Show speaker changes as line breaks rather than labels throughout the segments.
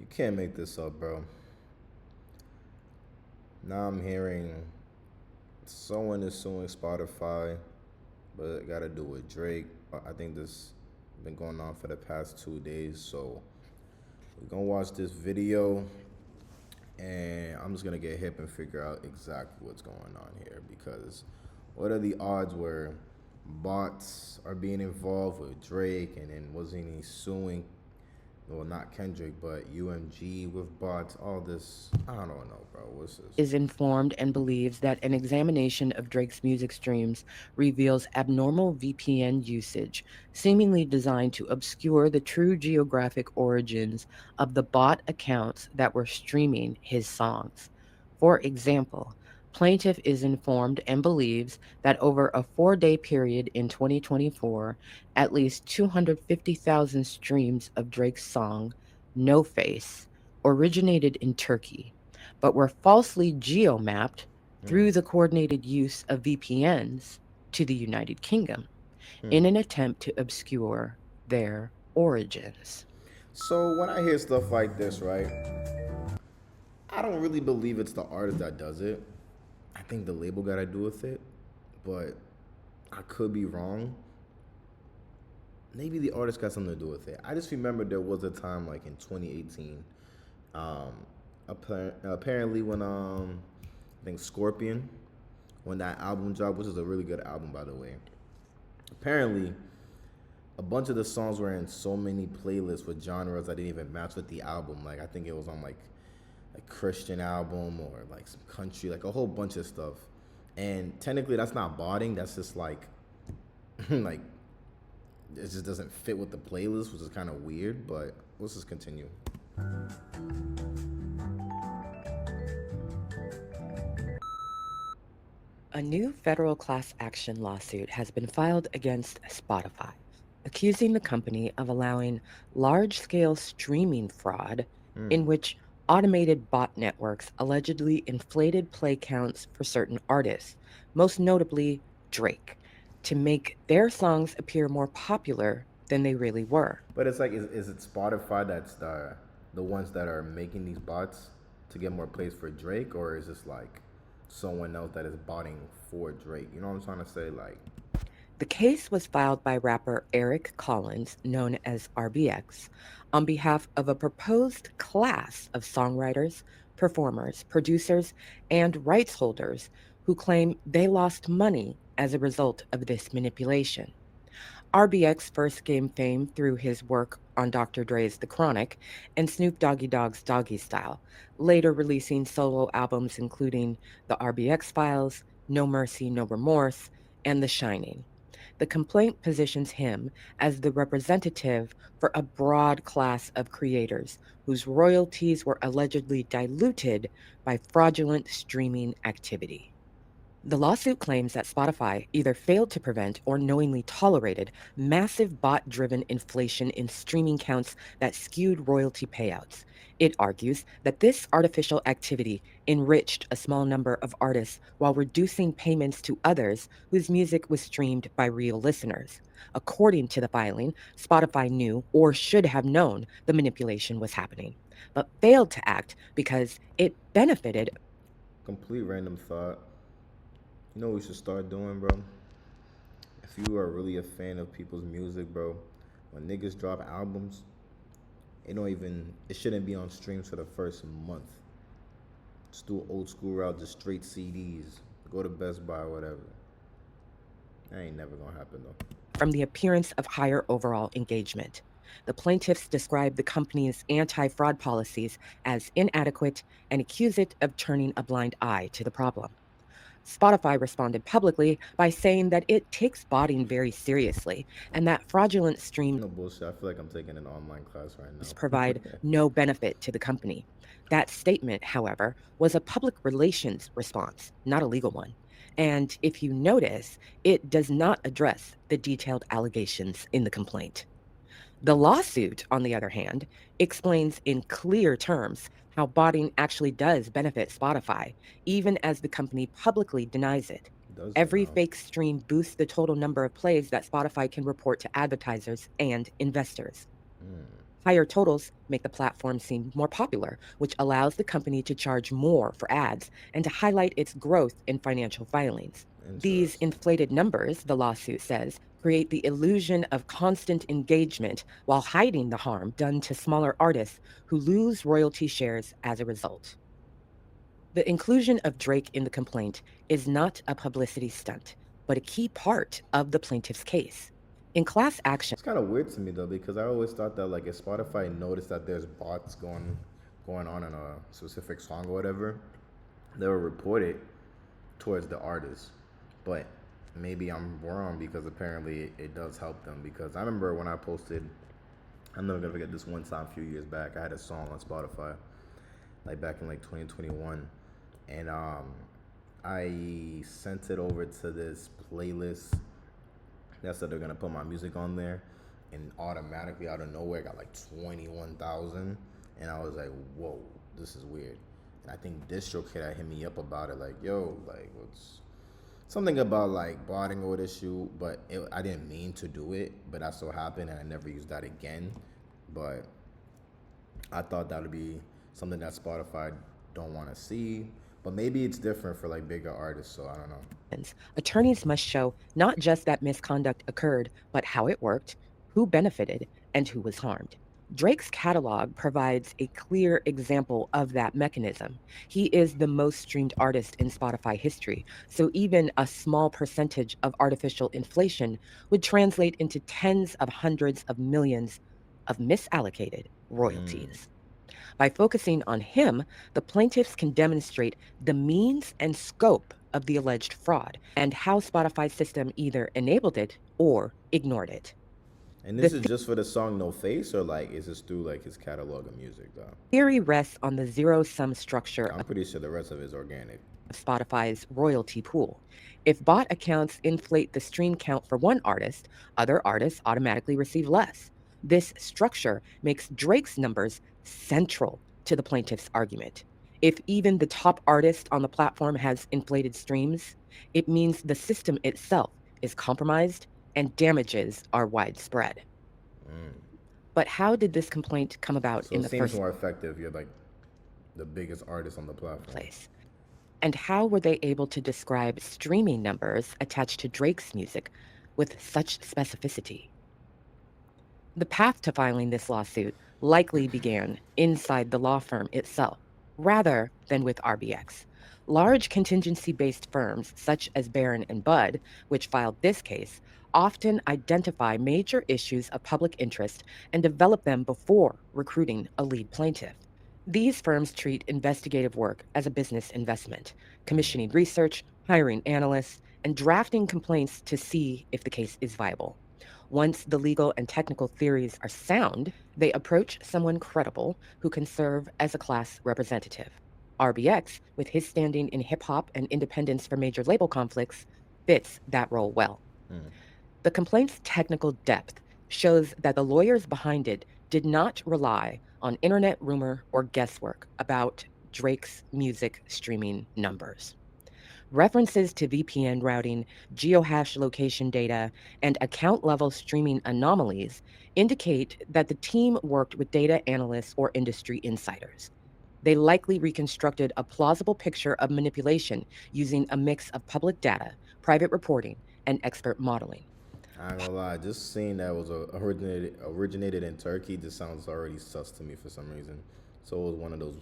You can't make this up, bro. Now I'm hearing someone is suing Spotify, but it got to do with Drake. I think this been going on for the past 2 days. So we're gonna watch this video, and I'm just gonna get hip and figure out exactly what's going on here. Because what are the odds where bots are being involved with Drake, and then wasn't he suing, well, not Kendrick, but UMG with bots, all this. I don't know, bro. What's this?
Is informed and believes that an examination of Drake's music streams reveals abnormal VPN usage, seemingly designed to obscure the true geographic origins of the bot accounts that were streaming his songs. For example, plaintiff is informed and believes that over a 4-day period in 2024, at least 250,000 streams of Drake's song, No Face, originated in Turkey but were falsely geomapped
Hmm.
through the coordinated use of VPNs to the United Kingdom
Hmm.
in an attempt to obscure their origins.
So when I hear stuff like this, right, I don't really believe it's the artist that does it. I think the label got to do with it, but I could be wrong. Maybe the artist got something to do with it. I just remember there was a time like in 2018, um, apparently when I think Scorpion, when that album dropped, which is a really good album by the way. Apparently, a bunch of the songs were in so many playlists with genres that didn't even match with the album. Like I think it was on like a Christian album or like some country, like a whole bunch of stuff. And technically, that's not botting. That's just like, like it just doesn't fit with the playlist, which is kind of weird. But let's just continue.
A new federal class action lawsuit has been filed against Spotify, accusing the company of allowing large scale streaming fraud in which automated bot networks allegedly inflated play counts for certain artists, most notably Drake, to make their songs appear more popular than they really were.
But it's like, is it Spotify that's the ones that are making these bots to get more plays for Drake, or is this like someone else that is botting for Drake? You know what I'm trying to say? Like,
The case was filed by rapper Eric Collins, known as RBX, on behalf of a proposed class of songwriters, performers, producers, and rights holders who claim they lost money as a result of this manipulation. RBX first gained fame through his work on Dr. Dre's The Chronic and Snoop Doggy Dogg's Doggy Style, later releasing solo albums including The RBX Files, No Mercy, No Remorse, and The Shining. The complaint positions him as the representative for a broad class of creators whose royalties were allegedly diluted by fraudulent streaming activity. The lawsuit claims that Spotify either failed to prevent or knowingly tolerated massive bot driven inflation in streaming counts that skewed royalty payouts. It argues that this artificial activity enriched a small number of artists while reducing payments to others whose music was streamed by real listeners. According to the filing, Spotify knew or should have known the manipulation was happening, but failed to act because it benefited.
complete random thought. You know what we should start doing, bro? If you are really a fan of people's music, bro, when niggas drop albums, it shouldn't be on streams for the first month. Just do old school route, just straight CDs. Go to Best Buy or whatever. That ain't never gonna happen though.
From the appearance of higher overall engagement. The plaintiffs describe the company's anti fraud policies as inadequate and accuse it of turning a blind eye to the problem. Spotify responded publicly by saying that it takes botting very seriously and that fraudulent streams
No bullshit. I feel like I'm taking an online class right now.
provide no benefit to the company. That statement, however, was a public relations response, not a legal one. And if you notice, it does not address the detailed allegations in the complaint. The lawsuit, on the other hand, explains in clear terms how botting actually does benefit Spotify, even as the company publicly denies it.
Does it
Every
now?
fake stream boosts the total number of plays that Spotify can report to advertisers and investors. Higher totals make the platform seem more popular, which allows the company to charge more for ads and to highlight its growth in financial filings. These
Interesting.
inflated numbers, the lawsuit says, create the illusion of constant engagement while hiding the harm done to smaller artists who lose royalty shares as a result. The inclusion of Drake in the complaint is not a publicity stunt, but a key part of the plaintiff's case. In class action,
It's kind of weird to me though because I always thought that like if Spotify noticed that there's bots going on in a specific song or whatever, they will report it towards the artist. But maybe I'm wrong because apparently it does help them because I remember when I posted, I'm never gonna forget this one time a few years back. I had a song on Spotify, like back in like 2021, and I sent it over to this playlist that said they're gonna put my music on there, and automatically out of nowhere got like 21,000, and I was like, whoa, this is weird. And I think DistroKid had hit me up about it, like, yo, like what's something about like botting or issue, but I didn't mean to do it, but that so happened, and I never used that again. But I thought that would be something that Spotify don't want to see, but maybe it's different for like bigger artists, so I don't know.
attorneys must show not just that misconduct occurred, but how it worked, who benefited, and who was harmed. Drake's catalog provides a clear example of that mechanism. He is the most streamed artist in Spotify history, so even a small percentage of artificial inflation would translate into tens of hundreds of millions of misallocated royalties. By focusing on him, the plaintiffs can demonstrate the means and scope of the alleged fraud and how Spotify's system either enabled it or ignored it.
And
The
this is just for the song No Face, or like is this through like his catalog of music though?
theory rests on the zero sum structure
I'm pretty sure the rest of it is organic.
of Spotify's royalty pool. If bot accounts inflate the stream count for one artist, other artists automatically receive less. This structure makes Drake's numbers central to the plaintiff's argument. If even the top artist on the platform has inflated streams, it means the system itself is compromised and damages are widespread. But how did this complaint come about
So
in
it
the
seems
first
more effective if you're like the biggest artist on the platform.
place? And how were they able to describe streaming numbers attached to Drake's music with such specificity? The path to filing this lawsuit likely began inside the law firm itself, rather than with RBX. Large contingency-based firms such as Barron and Budd, which filed this case, often identify major issues of public interest and develop them before recruiting a lead plaintiff. These firms treat investigative work as a business investment, commissioning research, hiring analysts, and drafting complaints to see if the case is viable. Once the legal and technical theories are sound, they approach someone credible who can serve as a class representative. RBX, with his standing in hip hop and independence for major label conflicts, fits that role well. The complaint's technical depth shows that the lawyers behind it did not rely on internet rumor or guesswork about Drake's music streaming numbers. References to VPN routing, geohash location data, and account level streaming anomalies indicate that the team worked with data analysts or industry insiders. They likely reconstructed a plausible picture of manipulation using a mix of public data, private reporting, and expert modeling.
I ain't gonna lie, just seeing that was originated in Turkey just sounds already sus to me for some reason. So it was one of those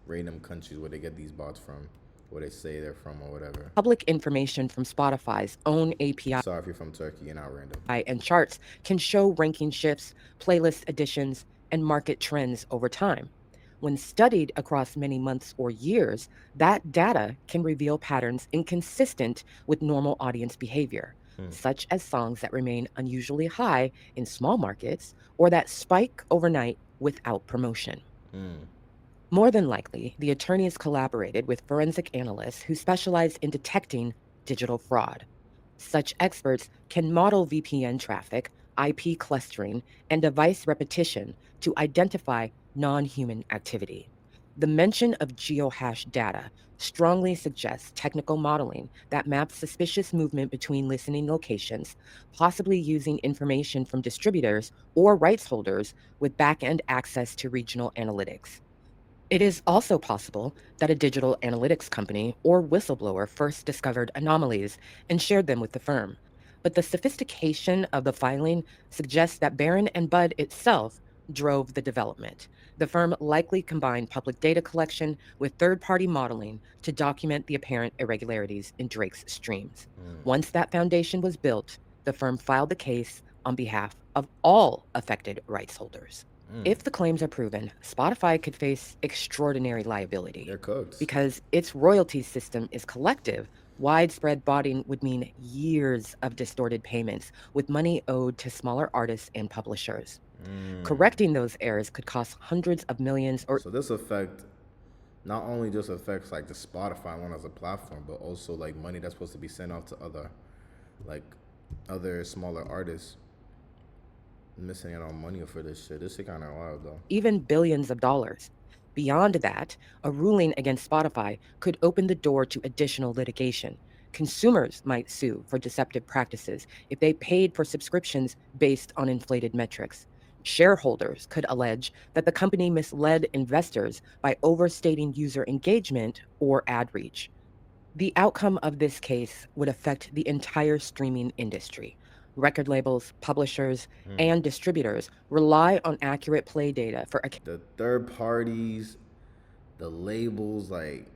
random countries where they get these bots from, where they say they're from or whatever.
Public information from Spotify's own API
Sorry if you're from Turkey, you're not random.
and charts can show ranking shifts, playlist additions, and market trends over time. When studied across many months or years, that data can reveal patterns inconsistent with normal audience behavior, such as songs that remain unusually high in small markets or that spike overnight without promotion. More than likely, the attorneys collaborated with forensic analysts who specialize in detecting digital fraud. Such experts can model VPN traffic, IP clustering, and device repetition to identify non human activity. The mention of geohash data strongly suggests technical modeling that maps suspicious movement between listening locations, possibly using information from distributors or rights holders with back end access to regional analytics. It is also possible that a digital analytics company or whistleblower first discovered anomalies and shared them with the firm. But the sophistication of the filing suggests that Barron and Budd itself drove the development. The firm likely combined public data collection with third party modeling to document the apparent irregularities in Drake's streams. Once that foundation was built, the firm filed the case on behalf of all affected rights holders. If the claims are proven, Spotify could face extraordinary liability.
They're cooked.
Because its royalty system is collective, widespread botting would mean years of distorted payments, with money owed to smaller artists and publishers. Correcting those errors could cost hundreds of millions or
So this effect not only just affects like the Spotify one as a platform, but also like money that's supposed to be sent out to like other smaller artists missing out on money for this shit. This shit kind of wild though.
even billions of dollars. Beyond that, a ruling against Spotify could open the door to additional litigation. Consumers might sue for deceptive practices if they paid for subscriptions based on inflated metrics. Shareholders could allege that the company misled investors by overstating user engagement or ad reach. The outcome of this case would affect the entire streaming industry. Record labels, publishers, and distributors rely on accurate play data for
The third parties, the labels, like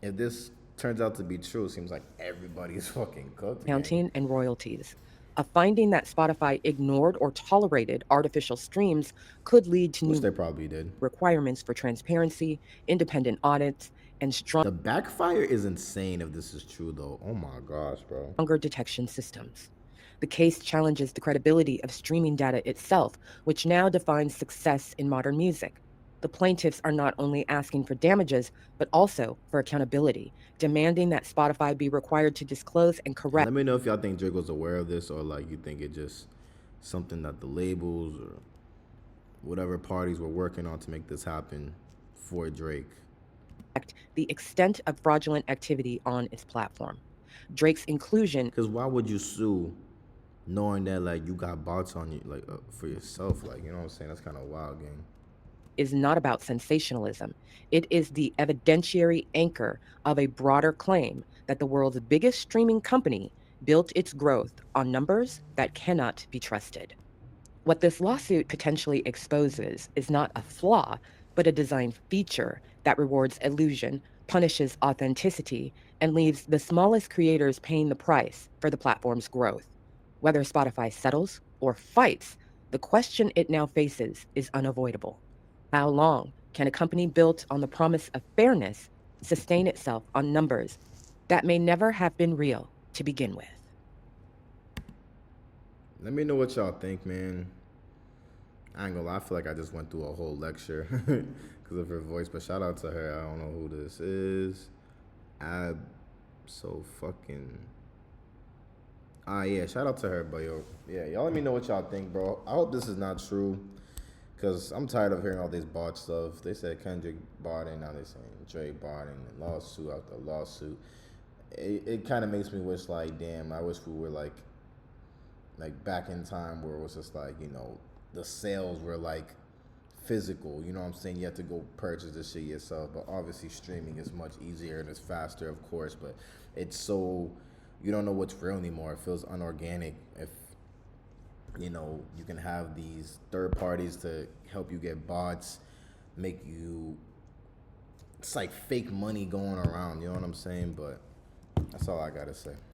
if this turns out to be true, it seems like everybody's fucking cooked. gang.
accounting and royalties. A finding that Spotify ignored or tolerated artificial streams could lead to
Which
new
they probably did.
requirements for transparency, independent audits, and
The backfire is insane if this is true though. Oh my gosh, bro.
stronger detection systems. The case challenges the credibility of streaming data itself, which now defines success in modern music. The plaintiffs are not only asking for damages, but also for accountability, demanding that Spotify be required to disclose and correct
Let me know if y'all think Drake was aware of this or like you think it just something that the labels or whatever parties were working on to make this happen for Drake.
the extent of fraudulent activity on its platform. Drake's inclusion
Because why would you sue knowing that like you got bots on you like for yourself? Like you know what I'm saying? That's kind of wild, gang.
is not about sensationalism. It is the evidentiary anchor of a broader claim that the world's biggest streaming company built its growth on numbers that cannot be trusted. What this lawsuit potentially exposes is not a flaw, but a design feature that rewards illusion, punishes authenticity, and leaves the smallest creators paying the price for the platform's growth. Whether Spotify settles or fights, the question it now faces is unavoidable. How long can a company built on the promise of fairness sustain itself on numbers that may never have been real to begin with?
Let me know what y'all think, man. I ain't gonna lie, I feel like I just went through a whole lecture because of her voice, but shout out to her. I don't know who this is. So fucking. Yeah, shout out to her, but yo, yeah, y'all let me know what y'all think, bro. I hope this is not true, cause I'm tired of hearing all this bot stuff. They said Kendrick bought it, now they saying Drake bought it, and lawsuit after lawsuit. It kind of makes me wish, like, damn, I wish we were like back in time where it was just like, you know, the sales were like physical, you know what I'm saying? You have to go purchase the shit yourself, but obviously streaming is much easier and it's faster, of course, but it's so, you don't know what's real anymore. It feels unorganic if, you know, you can have these third parties to help you get bots, make you, it's like fake money going around, you know what I'm saying? But that's all I gotta say.